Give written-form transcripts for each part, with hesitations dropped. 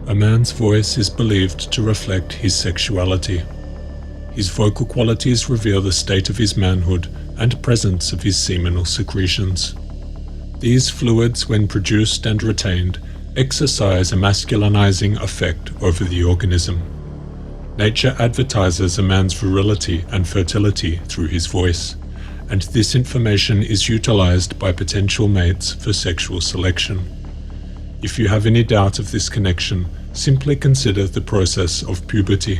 A man's voice is believed to reflect his sexuality. His vocal qualities reveal the state of his manhood and presence of his seminal secretions. These fluids, when produced and retained, exercise a masculinizing effect over the organism. Nature advertises a man's virility and fertility through his voice, and this information is utilized by potential mates for sexual selection. If you have any doubt of this connection, simply consider the process of puberty.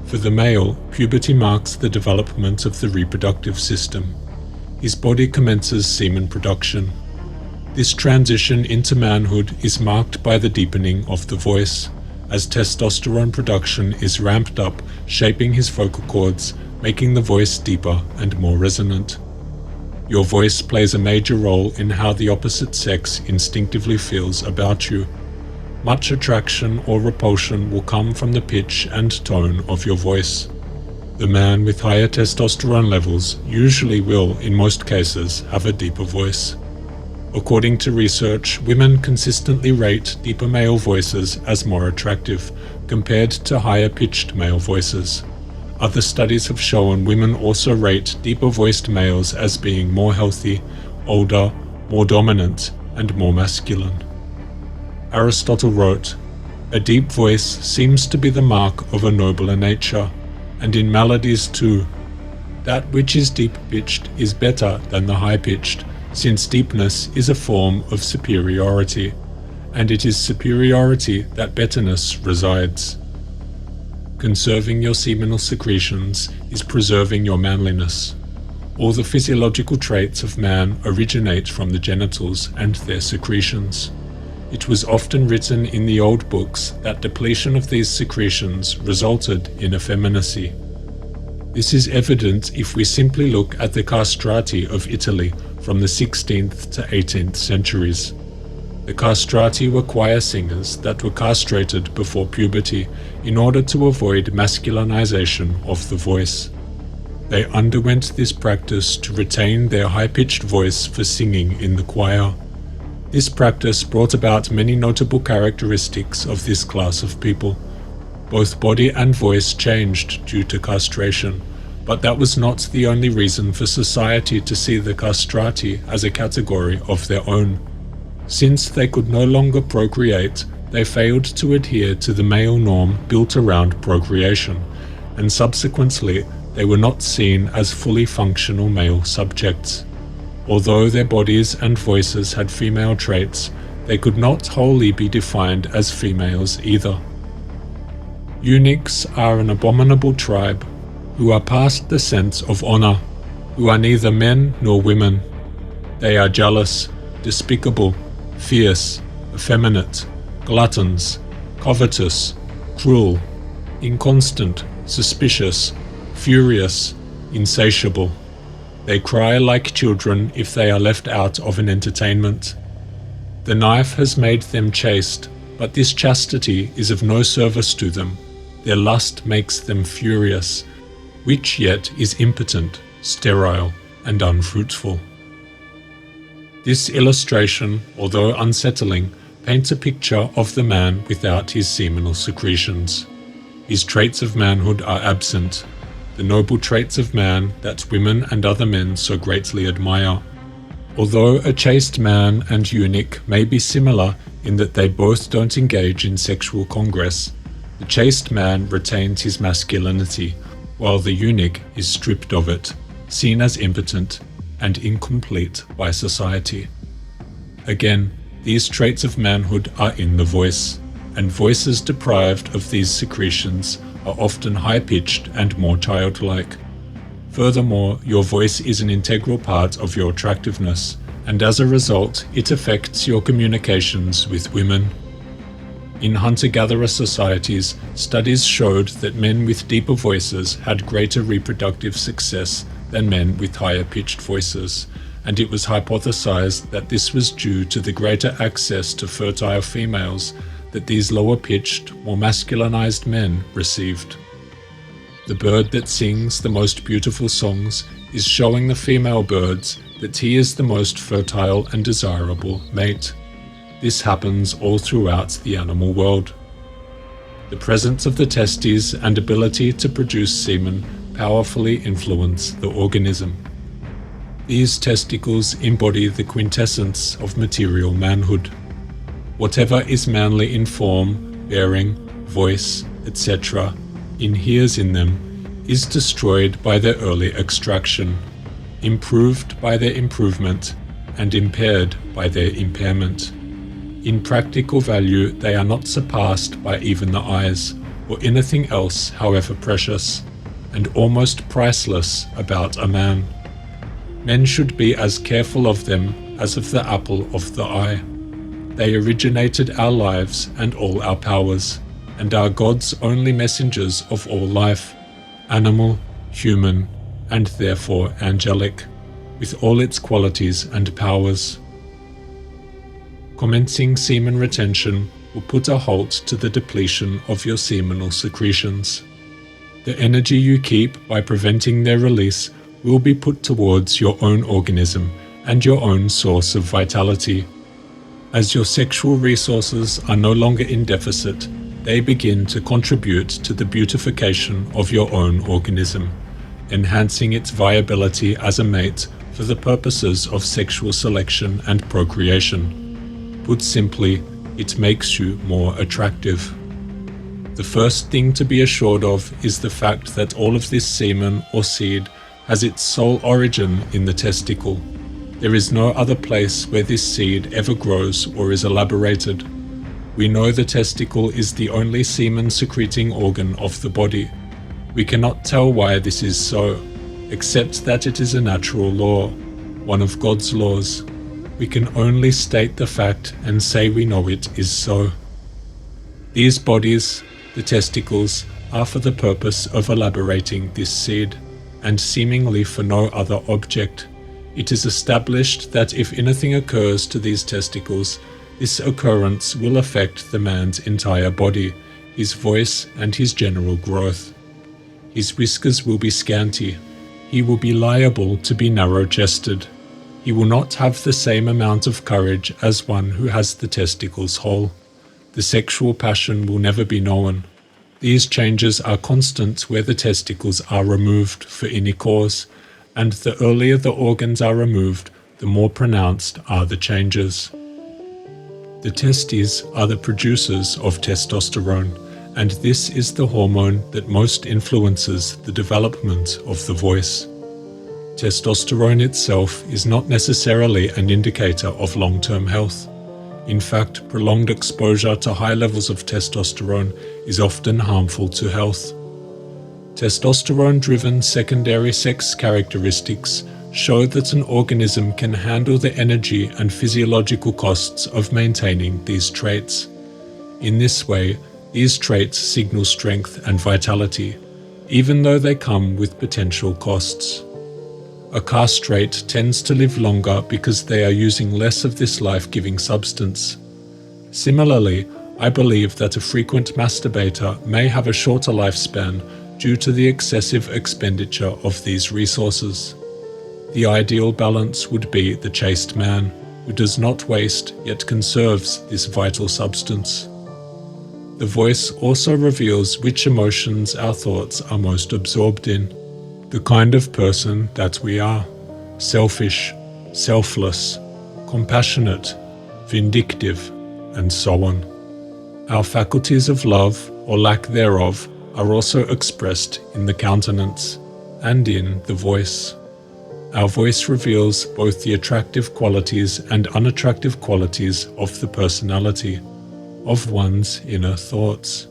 For the male, puberty marks the development of the reproductive system. His body commences semen production. This transition into manhood is marked by the deepening of the voice, as testosterone production is ramped up, shaping his vocal cords, making the voice deeper and more resonant. Your voice plays a major role in how the opposite sex instinctively feels about you. Much attraction or repulsion will come from the pitch and tone of your voice. The man with higher testosterone levels usually will, in most cases, have a deeper voice. According to research, women consistently rate deeper male voices as more attractive, compared to higher-pitched male voices. Other studies have shown women also rate deeper-voiced males as being more healthy, older, more dominant, and more masculine. Aristotle wrote, "A deep voice seems to be the mark of a nobler nature, and in melodies too. That which is deep-pitched is better than the high-pitched, since deepness is a form of superiority, and it is superiority that betterness resides." Conserving your seminal secretions is preserving your manliness. All the physiological traits of man originate from the genitals and their secretions. It was often written in the old books that depletion of these secretions resulted in effeminacy. This is evident if we simply look at the castrati of Italy from the 16th to 18th centuries. The castrati were choir singers that were castrated before puberty in order to avoid masculinization of the voice. They underwent this practice to retain their high-pitched voice for singing in the choir. This practice brought about many notable characteristics of this class of people. Both body and voice changed due to castration, but that was not the only reason for society to see the castrati as a category of their own. Since they could no longer procreate, they failed to adhere to the male norm built around procreation, and subsequently they were not seen as fully functional male subjects. Although their bodies and voices had female traits, they could not wholly be defined as females either. Eunuchs are an abominable tribe, who are past the sense of honor, who are neither men nor women. They are jealous, despicable, fierce, effeminate, gluttons, covetous, cruel, inconstant, suspicious, furious, insatiable. They cry like children if they are left out of an entertainment. The knife has made them chaste, but this chastity is of no service to them. Their lust makes them furious, which yet is impotent, sterile, and unfruitful. This illustration, although unsettling, paints a picture of the man without his seminal secretions. His traits of manhood are absent, the noble traits of man that women and other men so greatly admire. Although a chaste man and eunuch may be similar in that they both don't engage in sexual congress, the chaste man retains his masculinity, while the eunuch is stripped of it, seen as impotent and incomplete by society. Again, these traits of manhood are in the voice, and voices deprived of these secretions are often high-pitched and more childlike. Furthermore, your voice is an integral part of your attractiveness, and as a result, it affects your communications with women. In hunter-gatherer societies, studies showed that men with deeper voices had greater reproductive success than men with higher-pitched voices, and it was hypothesized that this was due to the greater access to fertile females that these lower-pitched, more masculinized men received. The bird that sings the most beautiful songs is showing the female birds that he is the most fertile and desirable mate. This happens all throughout the animal world. The presence of the testes and ability to produce semen powerfully influence the organism. These testicles embody the quintessence of material manhood. Whatever is manly in form, bearing, voice, etc., inheres in them, is destroyed by their early extraction, improved by their improvement, and impaired by their impairment. In practical value, they are not surpassed by even the eyes, or anything else however precious, and almost priceless about a man. Men should be as careful of them as of the apple of the eye. They originated our lives and all our powers, and are God's only messengers of all life, animal, human, and therefore angelic, with all its qualities and powers. Commencing semen retention will put a halt to the depletion of your seminal secretions. The energy you keep by preventing their release will be put towards your own organism and your own source of vitality. As your sexual resources are no longer in deficit, they begin to contribute to the beautification of your own organism, enhancing its viability as a mate for the purposes of sexual selection and procreation. Put simply, it makes you more attractive. The first thing to be assured of is the fact that all of this semen or seed has its sole origin in the testicle. There is no other place where this seed ever grows or is elaborated. We know the testicle is the only semen-secreting organ of the body. We cannot tell why this is so, except that it is a natural law, one of God's laws. We can only state the fact and say we know it is so. These bodies, the testicles, are for the purpose of elaborating this seed, and seemingly for no other object. It is established that if anything occurs to these testicles, this occurrence will affect the man's entire body, his voice, and his general growth. His whiskers will be scanty. He will be liable to be narrow-chested. He will not have the same amount of courage as one who has the testicles whole. The sexual passion will never be known. These changes are constant where the testicles are removed for any cause, and the earlier the organs are removed, the more pronounced are the changes. The testes are the producers of testosterone, and this is the hormone that most influences the development of the voice. Testosterone itself is not necessarily an indicator of long-term health. In fact, prolonged exposure to high levels of testosterone is often harmful to health. Testosterone-driven secondary sex characteristics show that an organism can handle the energy and physiological costs of maintaining these traits. In this way, these traits signal strength and vitality, even though they come with potential costs. A castrate tends to live longer because they are using less of this life-giving substance. Similarly, I believe that a frequent masturbator may have a shorter lifespan due to the excessive expenditure of these resources. The ideal balance would be the chaste man, who does not waste yet conserves this vital substance. The voice also reveals which emotions our thoughts are most absorbed in. The kind of person that we are: selfish, selfless, compassionate, vindictive, and so on. Our faculties of love, or lack thereof, are also expressed in the countenance and in the voice. Our voice reveals both the attractive qualities and unattractive qualities of the personality, of one's inner thoughts.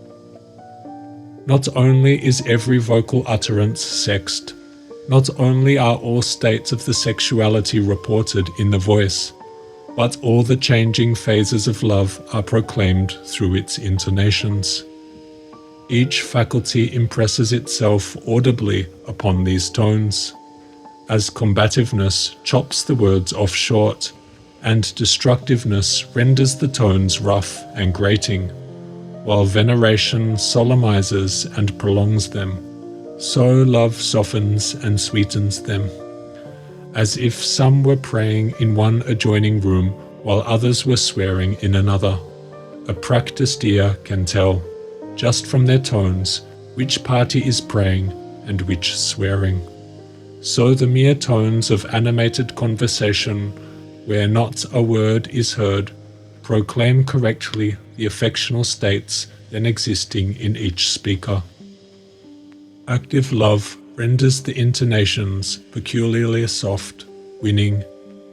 Not only is every vocal utterance sexed, not only are all states of the sexuality reported in the voice, but all the changing phases of love are proclaimed through its intonations. Each faculty impresses itself audibly upon these tones, as combativeness chops the words off short, and destructiveness renders the tones rough and grating, while veneration solemnizes and prolongs them, so love softens and sweetens them. As if some were praying in one adjoining room while others were swearing in another. A practiced ear can tell, just from their tones, which party is praying and which swearing. So the mere tones of animated conversation, where not a word is heard, proclaim correctly the affectional states then existing in each speaker. Active love renders the intonations peculiarly soft, winning,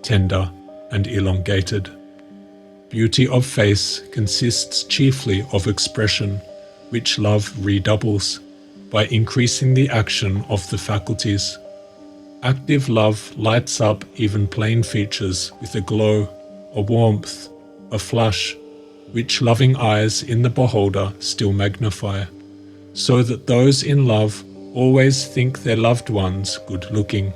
tender, and elongated. Beauty of face consists chiefly of expression, which love redoubles, by increasing the action of the faculties. Active love lights up even plain features with a glow, a warmth, a flush, which loving eyes in the beholder still magnify, so that those in love always think their loved ones good-looking.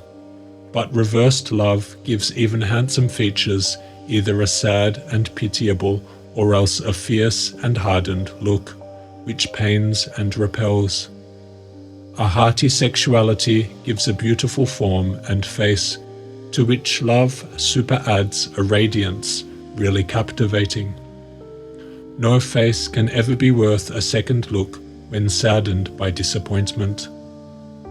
But reversed love gives even handsome features either a sad and pitiable or else a fierce and hardened look, which pains and repels. A hearty sexuality gives a beautiful form and face, to which love superadds a radiance really captivating. No face can ever be worth a second look when saddened by disappointment.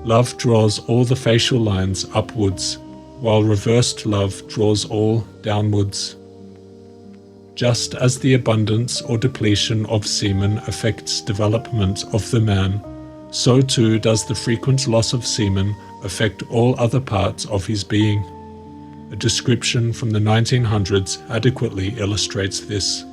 Love draws all the facial lines upwards, while reversed love draws all downwards. Just as the abundance or depletion of semen affects development of the man, so too does the frequent loss of semen affect all other parts of his being. A description from the 1900s adequately illustrates this.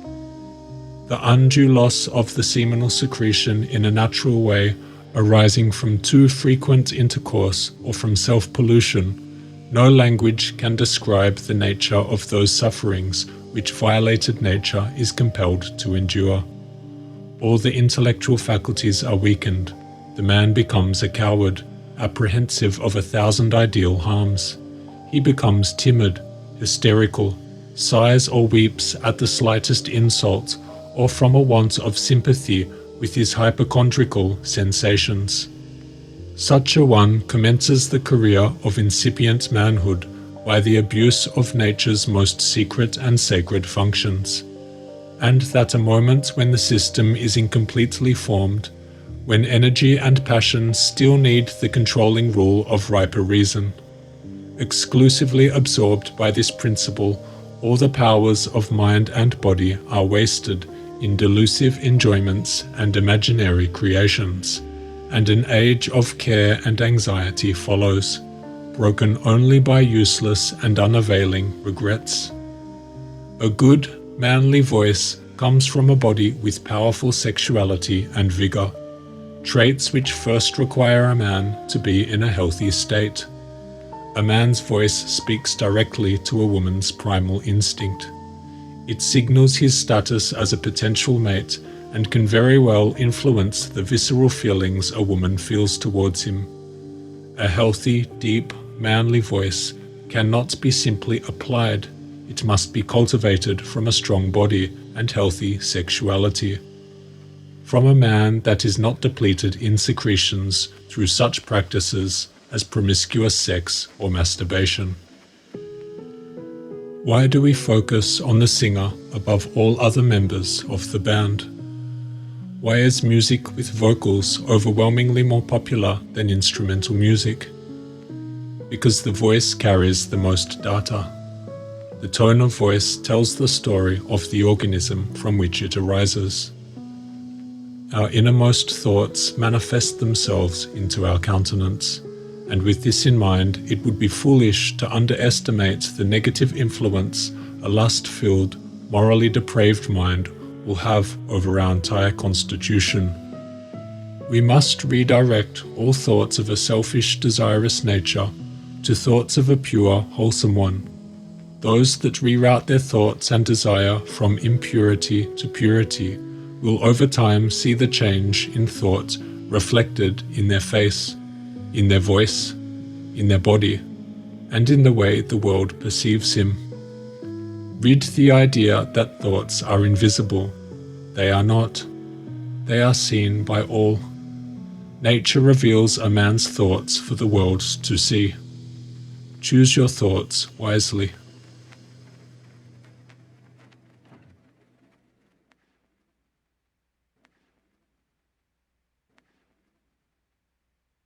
The undue loss of the seminal secretion in a natural way, arising from too frequent intercourse or from self-pollution, no language can describe the nature of those sufferings which violated nature is compelled to endure. All the intellectual faculties are weakened. The man becomes a coward, apprehensive of 1,000 ideal harms. He becomes timid, hysterical, sighs or weeps at the slightest insult, or from a want of sympathy with his hypochondriacal sensations. Such a one commences the career of incipient manhood by the abuse of nature's most secret and sacred functions, and that a moment when the system is incompletely formed, when energy and passion still need the controlling rule of riper reason. Exclusively absorbed by this principle, all the powers of mind and body are wasted in delusive enjoyments and imaginary creations, and an age of care and anxiety follows, broken only by useless and unavailing regrets. A good, manly voice comes from a body with powerful sexuality and vigor, traits which first require a man to be in a healthy state. A man's voice speaks directly to a woman's primal instinct. It signals his status as a potential mate and can very well influence the visceral feelings a woman feels towards him. A healthy, deep, manly voice cannot be simply applied. It must be cultivated from a strong body and healthy sexuality. From a man that is not depleted in secretions through such practices as promiscuous sex or masturbation. Why do we focus on the singer above all other members of the band? Why is music with vocals overwhelmingly more popular than instrumental music? Because the voice carries the most data. The tone of voice tells the story of the organism from which it arises. Our innermost thoughts manifest themselves into our countenance, and with this in mind, it would be foolish to underestimate the negative influence a lust-filled, morally depraved mind will have over our entire constitution. We must redirect all thoughts of a selfish, desirous nature to thoughts of a pure, wholesome one. Those that reroute their thoughts and desire from impurity to purity will over time see the change in thought reflected in their face, in their voice, in their body, and in the way the world perceives him. Rid the idea that thoughts are invisible. They are not. They are seen by all. Nature reveals a man's thoughts for the world to see. Choose your thoughts wisely.